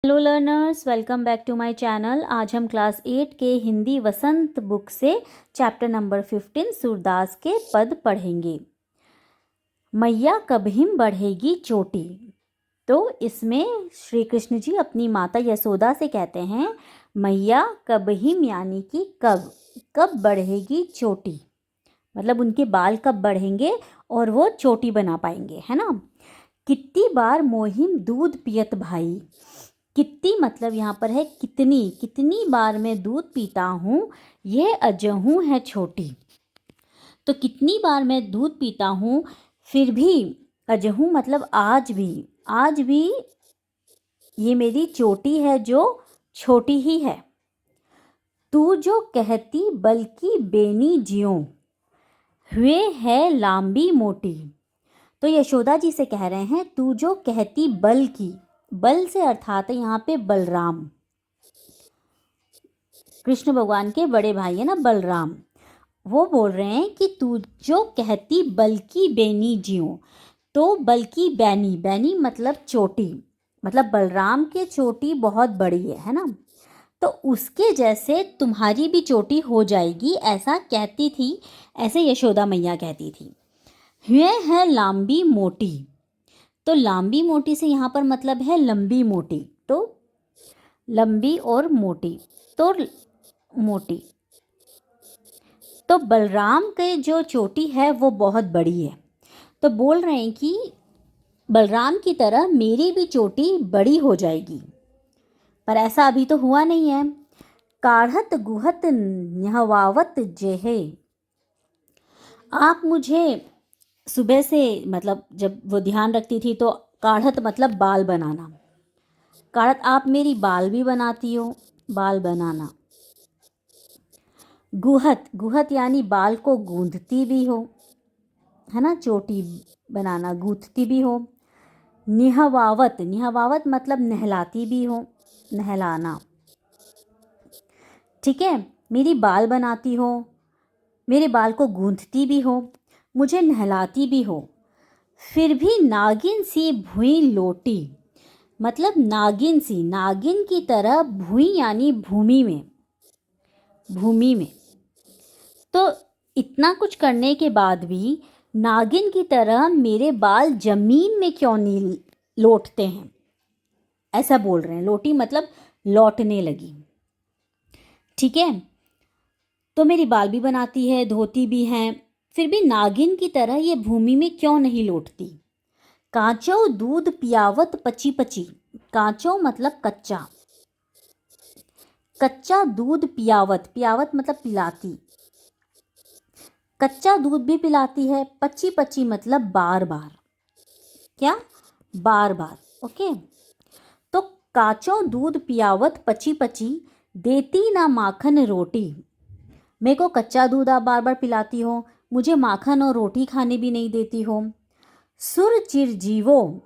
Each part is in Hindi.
Hello learners, welcome back to my channel. आज हम क्लास 8 के हिंदी वसंत बुक से चैप्टर नंबर 15 सूरदास के पद पढ़ेंगे। मैया कबहिम बढ़ेगी चोटी। तो इसमें श्री कृष्ण जी अपनी माता यशोदा से कहते हैं मैया कबहिम यानी कि कब बढ़ेगी चोटी, मतलब उनके बाल कब बढ़ेंगे और वो चोटी बना पाएंगे, है ना। कितनी बार मोहिम दूध पियत भाई। कितनी मतलब यहाँ पर है कितनी बार मैं दूध पीता हूँ, यह अजहूँ है छोटी। तो कितनी बार मैं दूध पीता हूँ फिर भी अजहूँ मतलब आज भी ये मेरी चोटी है जो छोटी ही है। तू जो कहती बल्कि बेनी ज्यों, हुए है लांबी मोटी। तो यशोदा जी से कह रहे हैं तू जो कहती बल से अर्थात है यहाँ पे बलराम, कृष्ण भगवान के बड़े भाई है ना बलराम। वो बोल रहे हैं कि तू जो कहती बल्कि बेनी ज्यों, तो बल्कि बैनी मतलब चोटी, मतलब बलराम के चोटी बहुत बड़ी है ना, तो उसके जैसे तुम्हारी भी चोटी हो जाएगी, ऐसा कहती थी, ऐसे यशोदा मैया कहती थी। हुए है लांबी मोटी, तो लांबी मोटी से यहाँ पर मतलब है लंबी मोटी, तो लंबी और मोटी, तो मोटी। तो बलराम के जो चोटी है वो बहुत बड़ी है, तो बोल रहे हैं कि बलराम की तरह मेरी भी चोटी बड़ी हो जाएगी, पर ऐसा अभी तो हुआ नहीं है। काढ़त गुहत न्हवावत जेहे। आप मुझे सुबह से मतलब जब वो ध्यान रखती थी तो काढ़त मतलब बाल बनाना, काढ़त आप मेरी बाल भी बनाती हो, बाल बनाना। गुहत यानी बाल को गूंथती भी हो, है ना, चोटी बनाना गूंथती भी हो। निहवावत मतलब नहलाती भी हो, नहलाना, ठीक है। मेरी बाल बनाती हो, मेरे बाल को गूंथती भी हो, मुझे नहलाती भी हो। फिर भी नागिन सी भुई लोटी, मतलब नागिन की तरह भुई यानी भूमि में। तो इतना कुछ करने के बाद भी नागिन की तरह मेरे बाल जमीन में क्यों नहीं लौटते हैं, ऐसा बोल रहे हैं। लोटी मतलब लौटने लगी, ठीक है। तो मेरी बाल भी बनाती है, धोती भी है, फिर भी नागिन की तरह ये भूमि में क्यों नहीं लौटती। कांचो दूध पियावत पची पची, कांचो मतलब कच्चा दूध पियावत मतलब पिलाती, कच्चा दूध भी पिलाती है। पची पची मतलब बार बार, क्या, बार बार, ओके। तो काचो दूध पियावत पची पची, देती ना माखन रोटी। मेरे को कच्चा दूध आप बार बार पिलाती हो, मुझे माखन और रोटी खाने भी नहीं देती हो। सुर चिर जीवो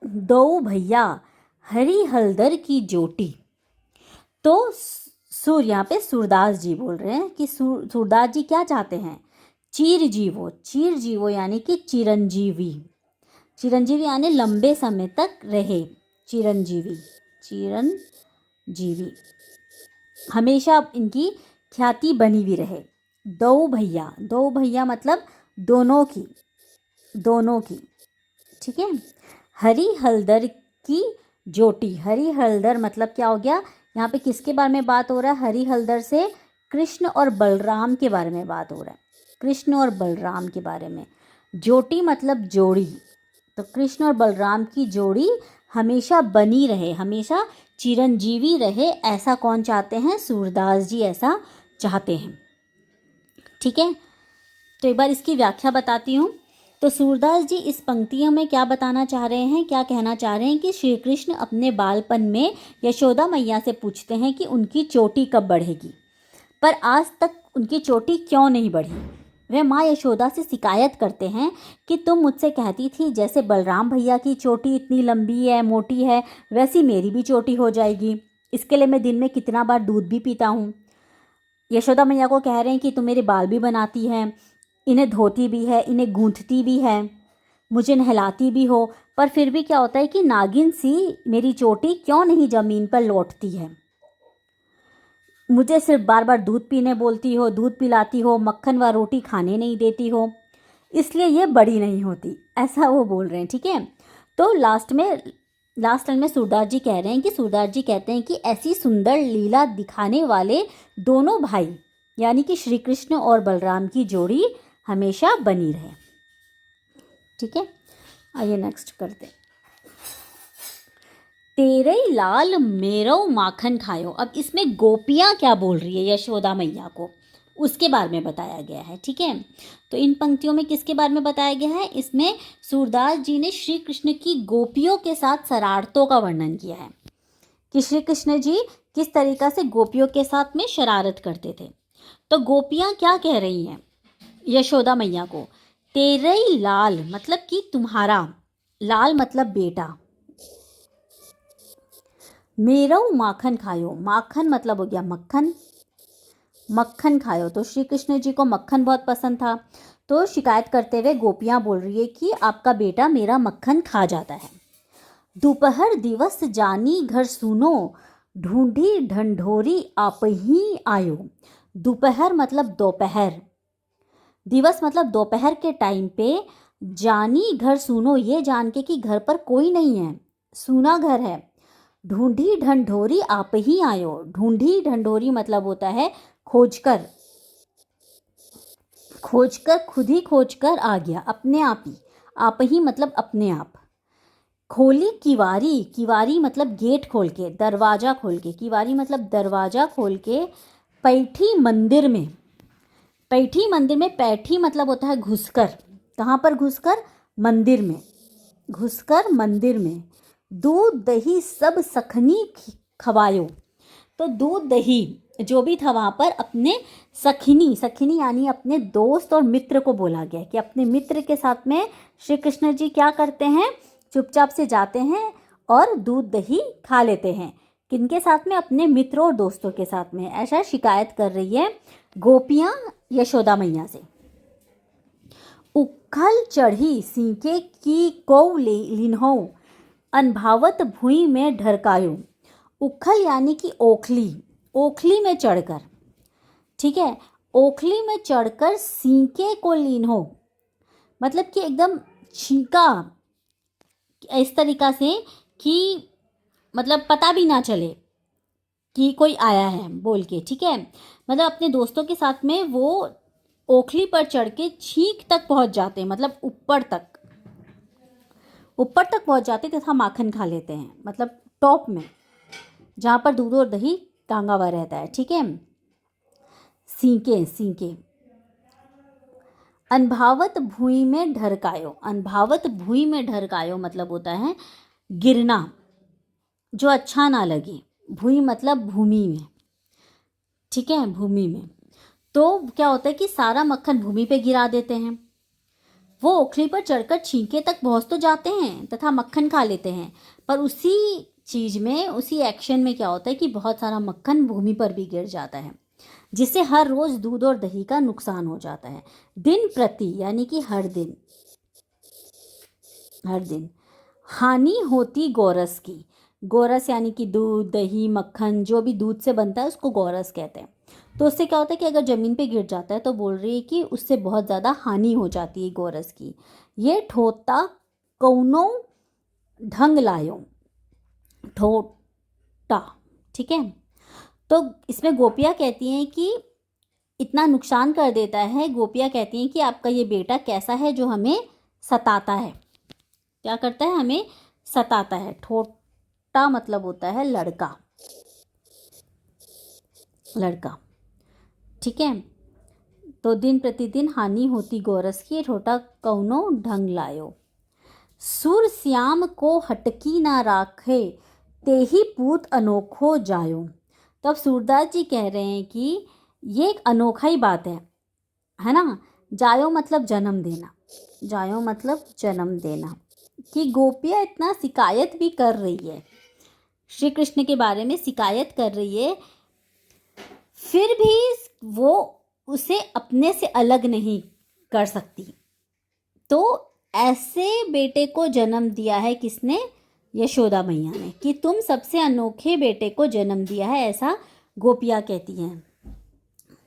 दो भैया, हरी हलदर की जोटी। तो सुर यहाँ पे सूरदास जी बोल रहे हैं कि सूरदास जी क्या चाहते हैं, चीर जीवो यानी कि चिरंजीवी यानी लंबे समय तक रहे, चिरंजीवी हमेशा इनकी ख्याति बनी हुई रहे। दो भैया मतलब दोनों की, ठीक है। हरी हलदर की जोटी, हरी हलदर मतलब क्या हो गया, यहाँ पे किसके बारे में बात हो रहा है, हरी हलदर से कृष्ण और बलराम के बारे में बात हो रहा है, कृष्ण और बलराम के बारे में। जोटी मतलब जोड़ी, तो कृष्ण और बलराम की जोड़ी हमेशा बनी रहे, हमेशा चिरंजीवी रहे, ऐसा कौन चाहते हैं, सूरदास जी ऐसा चाहते हैं, ठीक है। तो एक बार इसकी व्याख्या बताती हूँ। तो सूरदास जी इस पंक्तियों में क्या बताना चाह रहे हैं, क्या कहना चाह रहे हैं कि श्री कृष्ण अपने बालपन में यशोदा मैया से पूछते हैं कि उनकी चोटी कब बढ़ेगी, पर आज तक उनकी चोटी क्यों नहीं बढ़ी। वह माँ यशोदा से शिकायत करते हैं कि तुम मुझसे कहती थी जैसे बलराम भैया की चोटी इतनी लंबी है, मोटी है, वैसी मेरी भी चोटी हो जाएगी, इसके लिए मैं दिन में कितना बार दूध भी पीता हूँ। यशोदा मैया को कह रहे हैं कि तुम मेरे बाल भी बनाती हैं, इन्हें धोती भी है, इन्हें गूंथती भी है, मुझे नहलाती भी हो, पर फिर भी क्या होता है कि नागिन सी मेरी चोटी क्यों नहीं ज़मीन पर लौटती है। मुझे सिर्फ बार बार दूध पीने बोलती हो, दूध पिलाती हो, मक्खन व रोटी खाने नहीं देती हो, इसलिए ये बड़ी नहीं होती, ऐसा वो बोल रहे हैं। ठीक है, तो लास्ट लाइन में सूरदास जी कह रहे हैं कि सूरदास जी कहते हैं कि ऐसी सुंदर लीला दिखाने वाले दोनों भाई यानी कि श्री कृष्ण और बलराम की जोड़ी हमेशा बनी रहे। ठीक है, आइए नेक्स्ट करते हैं। तेरे लाल मेरो माखन खायो। अब इसमें गोपियाँ क्या बोल रही है यशोदा मैया को, उसके बारे में बताया गया है। ठीक है, तो इन पंक्तियों में किसके बारे में बताया गया है? इसमें सूरदास जी ने श्री कृष्ण की गोपियों के साथ शरारतों का वर्णन किया है कि श्री कृष्ण जी किस तरीक़ा से गोपियों के साथ में शरारत करते थे। तो गोपियाँ क्या कह रही हैं यशोदा मैया को? तेरे लाल मतलब कि तुम्हारा, लाल मतलब बेटा, मेरो माखन खायो, माखन मतलब हो गया मक्खन, मक्खन खायो। तो श्री कृष्ण जी को मक्खन बहुत पसंद था, तो शिकायत करते हुए गोपियाँ बोल रही है कि आपका बेटा मेरा मक्खन खा जाता है। दोपहर दिवस जानी घर सुनो, ढूंढी ढंढोरी आप ही आयो। दोपहर मतलब दोपहर, दिवस मतलब दोपहर के टाइम पे, जानी घर सुनो ये जान के कि घर पर कोई नहीं है, सूना घर है। ढूंढी ढंढोरी आप ही आयो, ढूंढी ढंढोरी मतलब होता है खोजकर, खोजकर खुद ही खोजकर आ गया, अपने आप ही, आप ही मतलब अपने आप। खोली किवारी, किवारी मतलब गेट खोल के, दरवाज़ा खोल के, किवारी मतलब दरवाज़ा खोल के, पैठी मंदिर में, पैठी मंदिर में, पैठी मतलब होता है घुसकर, कहाँ पर घुसकर? मंदिर में, घुसकर मंदिर में। दूध दही सब सखनी खवायो। तो दूध दही जो भी था वहाँ पर अपने सखिनी, सखिनी यानी अपने दोस्त और मित्र को बोला गया कि अपने मित्र के साथ में श्री कृष्ण जी क्या करते हैं? चुपचाप से जाते हैं और दूध दही खा लेते हैं। किनके साथ में? अपने मित्रों और दोस्तों के साथ में। ऐसा शिकायत कर रही है गोपियाँ यशोदा मैया से। उखल चढ़ी सींके की कौ लिन्हो, अनभावत भुई में ढरकायो। उखल यानी कि ओखली, ओखली में चढ़कर, ठीक है, ओखली में चढ़कर सींके को लीन्हो मतलब कि एकदम छींका इस तरीक़ा से कि मतलब पता भी ना चले कि कोई आया है बोल के। ठीक है, मतलब अपने दोस्तों के साथ में वो ओखली पर चढ़ के छींक तक पहुंच जाते हैं, मतलब ऊपर तक पहुंच जाते तथा माखन खा लेते हैं, मतलब टॉप में जहाँ पर दूध और दही टांगा हुआ रहता है। ठीक है, सींके, सींके। अनभावत भुई में ढरकायो, अनभावत भुई में ढरकायो मतलब होता है गिरना, जो अच्छा ना लगे। भुई मतलब भूमि में, ठीक है, भूमि में। तो क्या होता है कि सारा मक्खन भूमि पे गिरा देते हैं। वो ओखली पर चढ़कर छींके तक पहुंच तो जाते हैं तथा मक्खन खा लेते हैं, पर उसी चीज़ में, उसी एक्शन में क्या होता है कि बहुत सारा मक्खन भूमि पर भी गिर जाता है, जिससे हर रोज़ दूध और दही का नुकसान हो जाता है। दिन प्रति यानी कि हर दिन, हर दिन हानि होती गोरस की। गोरस यानी कि दूध दही मक्खन जो भी दूध से बनता है उसको गोरस कहते हैं। तो उससे क्या होता है कि अगर ज़मीन पे गिर जाता है तो बोल रही है कि उससे बहुत ज़्यादा हानि हो जाती है गोरस की। ये ठोता कौनो ढंग लायो, ठोटा, ठीक है। तो इसमें गोपियाँ कहती हैं कि इतना नुकसान कर देता है, गोपियाँ कहती हैं कि आपका ये बेटा कैसा है जो हमें सताता है, क्या करता है? हमें सताता है। ठोटा मतलब होता है लड़का, लड़का, ठीक है। तो दिन प्रतिदिन हानि होती गोरस की, ठोटा कौनो ढंग लायो। सुर श्याम को हटकी ना राखे, तेही पूत अनोखो जायो। तब सूरदास जी कह रहे हैं कि ये एक अनोखा ही बात है ना। जायो मतलब जन्म देना, जायो मतलब जन्म देना, कि गोपियाँ इतना शिकायत भी कर रही है, श्री कृष्ण के बारे में शिकायत कर रही है, फिर भी वो उसे अपने से अलग नहीं कर सकती। तो ऐसे बेटे को जन्म दिया है किसने? यशोदा मैया ने, कि तुम सबसे अनोखे बेटे को जन्म दिया है, ऐसा गोपियाँ कहती हैं।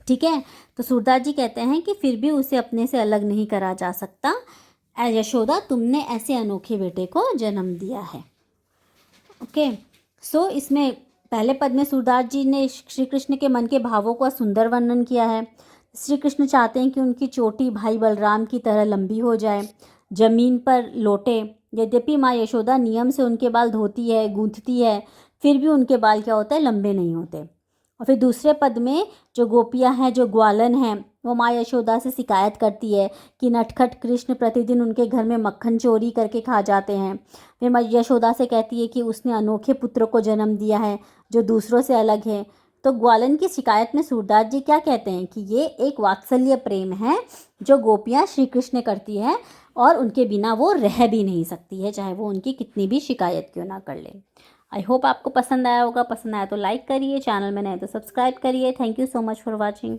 ठीक है, तो सूरदास जी कहते हैं कि फिर भी उसे अपने से अलग नहीं करा जा सकता। यशोदा, तुमने ऐसे अनोखे बेटे को जन्म दिया है। ओके, सो इसमें पहले पद में सूरदास जी ने श्री कृष्ण के मन के भावों का सुंदर वर्णन किया है। श्री कृष्ण चाहते हैं कि उनकी चोटी भाई बलराम की तरह लंबी हो जाए, जमीन पर लौटे। यद्यपि माँ यशोदा नियम से उनके बाल धोती है, गूंथती है, फिर भी उनके बाल क्या होते हैं? लंबे नहीं होते। और फिर दूसरे पद में जो गोपियाँ हैं, जो ग्वालन हैं, वो माँ यशोदा से शिकायत करती है कि नटखट कृष्ण प्रतिदिन उनके घर में मक्खन चोरी करके खा जाते हैं। फिर माँ यशोदा से कहती है कि उसने अनोखे पुत्र को जन्म दिया है जो दूसरों से अलग है। तो ग्वालन की शिकायत में सूरदास जी क्या कहते हैं कि ये एक वात्सल्य प्रेम है जो गोपियाँ श्री कृष्ण करती है, और उनके बिना वो रह भी नहीं सकती है, चाहे वो उनकी कितनी भी शिकायत क्यों ना कर ले। आई होप आपको पसंद आया होगा। पसंद आया तो लाइक करिए, चैनल में नए तो सब्सक्राइब करिए। Thank you so much for watching.